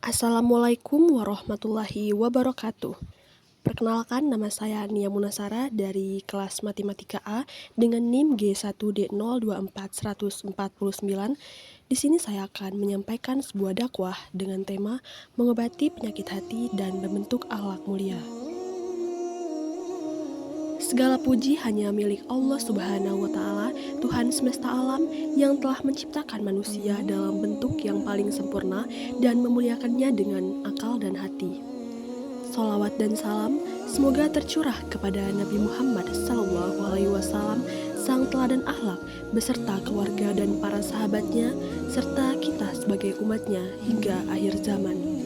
Assalamualaikum warahmatullahi wabarakatuh. Perkenalkan, nama saya Nia Munasara dari kelas Matematika A dengan NIM G1D024149. Di sini saya akan menyampaikan sebuah dakwah dengan tema mengobati penyakit hati dan membentuk akhlak mulia. Segala puji hanya milik Allah Subhanahu wa Ta'ala, Tuhan semesta alam yang telah menciptakan manusia dalam bentuk yang paling sempurna dan memuliakannya dengan akal dan hati. Sholawat dan salam semoga tercurah kepada Nabi Muhammad SAW, sang teladan akhlak, beserta keluarga dan para sahabatnya, serta kita sebagai umatnya hingga akhir zaman.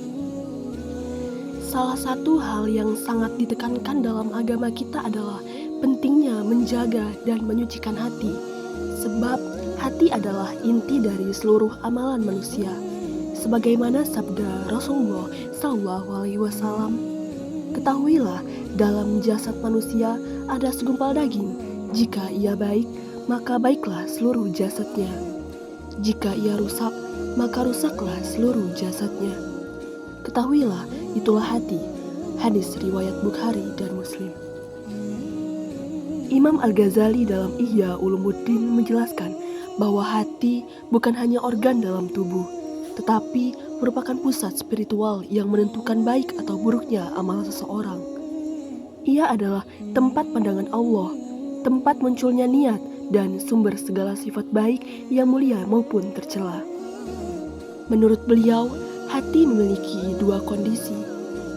Salah satu hal yang sangat ditekankan dalam agama kita adalah pentingnya menjaga dan menyucikan hati, sebab hati adalah inti dari seluruh amalan manusia. Sebagaimana sabda Rasulullah SAW, ketahuilah dalam jasad manusia ada segumpal daging. Jika ia baik, maka baiklah seluruh jasadnya. Jika ia rusak, maka rusaklah seluruh jasadnya. Ketahuilah, itulah hati. Hadis riwayat Bukhari dan Muslim. Imam Al-Ghazali dalam Ihya Ulumuddin menjelaskan bahwa hati bukan hanya organ dalam tubuh, tetapi merupakan pusat spiritual yang menentukan baik atau buruknya amal seseorang. Ia adalah tempat pandangan Allah, tempat munculnya niat, dan sumber segala sifat baik yang mulia maupun tercela. Menurut beliau, hati memiliki dua kondisi.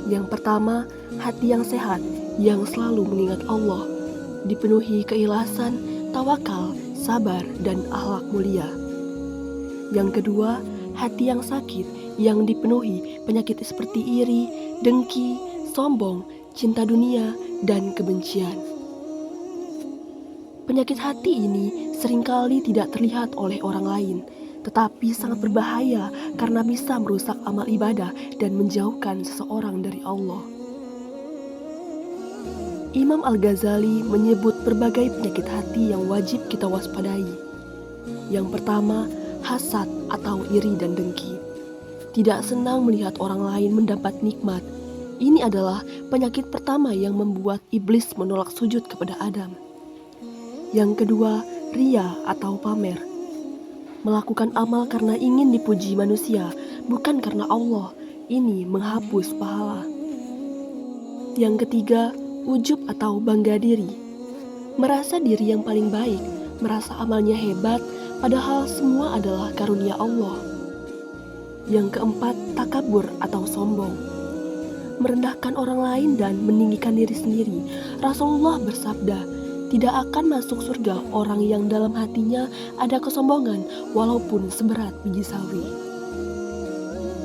Yang pertama, hati yang sehat, yang selalu mengingat Allah, dipenuhi keikhlasan, tawakal, sabar, dan akhlak mulia. Yang kedua, hati yang sakit, yang dipenuhi penyakit seperti iri, dengki, sombong, cinta dunia, dan kebencian. Penyakit hati ini seringkali tidak terlihat oleh orang lain, tetapi sangat berbahaya karena bisa merusak amal ibadah dan menjauhkan seseorang dari Allah. Imam Al-Ghazali menyebut berbagai penyakit hati yang wajib kita waspadai. Yang pertama, hasad atau iri dan dengki. Tidak senang melihat orang lain mendapat nikmat. Ini adalah penyakit pertama yang membuat iblis menolak sujud kepada Adam. Yang kedua, riya atau pamer. Melakukan amal karena ingin dipuji manusia, bukan karena Allah. Ini menghapus pahala. Yang ketiga, ujub atau bangga diri. Merasa diri yang paling baik, merasa amalnya hebat, padahal semua adalah karunia Allah. Yang keempat, takabur atau sombong. Merendahkan orang lain dan meninggikan diri sendiri. Rasulullah bersabda, tidak akan masuk surga orang yang dalam hatinya ada kesombongan walaupun seberat biji sawi.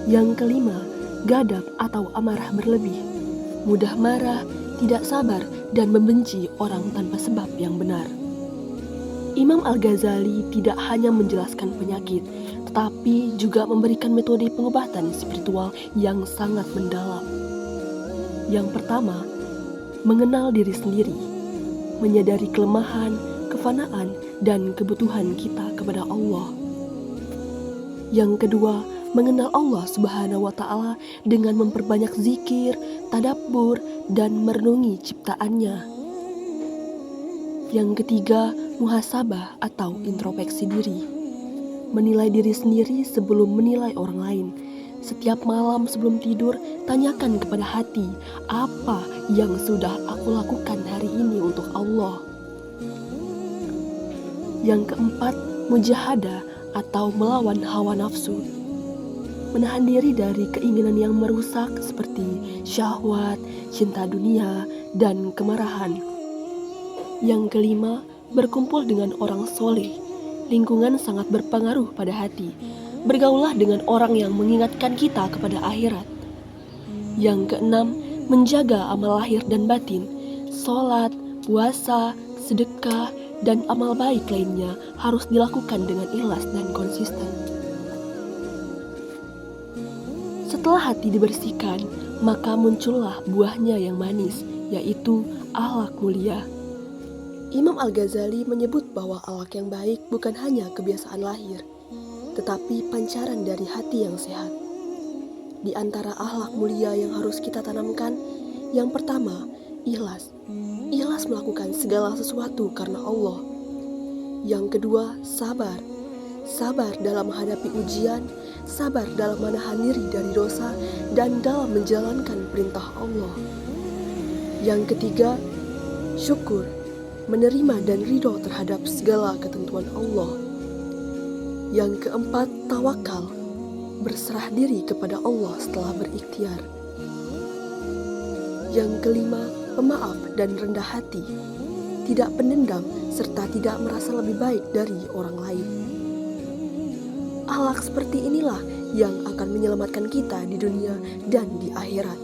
Yang kelima, gadab atau amarah berlebih. Mudah marah, tidak sabar, dan membenci orang tanpa sebab yang benar. Imam Al-Ghazali tidak hanya menjelaskan penyakit, tetapi juga memberikan metode pengobatan spiritual yang sangat mendalam. Yang pertama, mengenal diri sendiri, menyadari kelemahan, kefanaan, dan kebutuhan kita kepada Allah. Yang kedua, mengenal Allah Subhanahu wa Ta'ala dengan memperbanyak zikir, tadabbur, dan merenungi ciptaannya. Yang ketiga, muhasabah atau introspeksi diri. Menilai diri sendiri sebelum menilai orang lain. Setiap malam sebelum tidur, tanyakan kepada hati, apa yang sudah aku lakukan hari ini untuk Allah? Yang keempat, mujahadah atau melawan hawa nafsu. Menahan diri dari keinginan yang merusak seperti syahwat, cinta dunia, dan kemarahan. Yang kelima, berkumpul dengan orang soleh. Lingkungan sangat berpengaruh pada hati. Bergaulah dengan orang yang mengingatkan kita kepada akhirat. Yang keenam, menjaga amal lahir dan batin. Sholat, puasa, sedekah, dan amal baik lainnya harus dilakukan dengan ikhlas dan konsisten. Setelah hati dibersihkan, maka muncullah buahnya yang manis, yaitu akhlak mulia. Imam Al-Ghazali menyebut bahwa akhlak yang baik bukan hanya kebiasaan lahir, tetapi pancaran dari hati yang sehat. Di antara akhlak mulia yang harus kita tanamkan, yang pertama, ikhlas. Ikhlas melakukan segala sesuatu karena Allah. Yang kedua, sabar. Sabar dalam menghadapi ujian, sabar dalam menahan diri dari dosa, dan dalam menjalankan perintah Allah. Yang ketiga, syukur. Menerima dan ridho terhadap segala ketentuan Allah. Yang keempat, tawakal. Berserah diri kepada Allah setelah berikhtiar. Yang kelima, pemaaf dan rendah hati. Tidak pendendam serta tidak merasa lebih baik dari orang lain. Akhlak seperti inilah yang akan menyelamatkan kita di dunia dan di akhirat.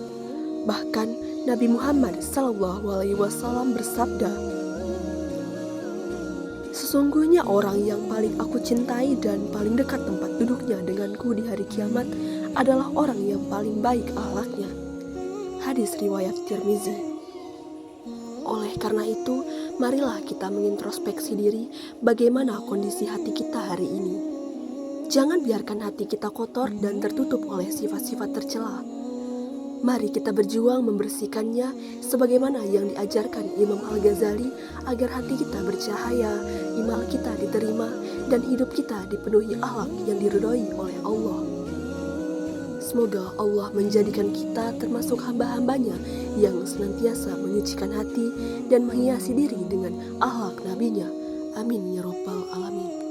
Bahkan Nabi Muhammad SAW bersabda, "Sesungguhnya orang yang paling aku cintai dan paling dekat tempat duduknya denganku di hari kiamat adalah orang yang paling baik akhlaknya." Hadis riwayat Tirmizi. Oleh karena itu, marilah kita mengintrospeksi diri bagaimana kondisi hati kita hari ini. Jangan biarkan hati kita kotor dan tertutup oleh sifat-sifat tercela. Mari kita berjuang membersihkannya sebagaimana yang diajarkan Imam Al-Ghazali agar hati kita bercahaya, iman kita diterima, dan hidup kita dipenuhi akhlak yang diridhoi oleh Allah. Semoga Allah menjadikan kita termasuk hamba-hambanya yang senantiasa menyucikan hati dan menghiasi diri dengan akhlak nabinya. Amin ya rabbal alamin.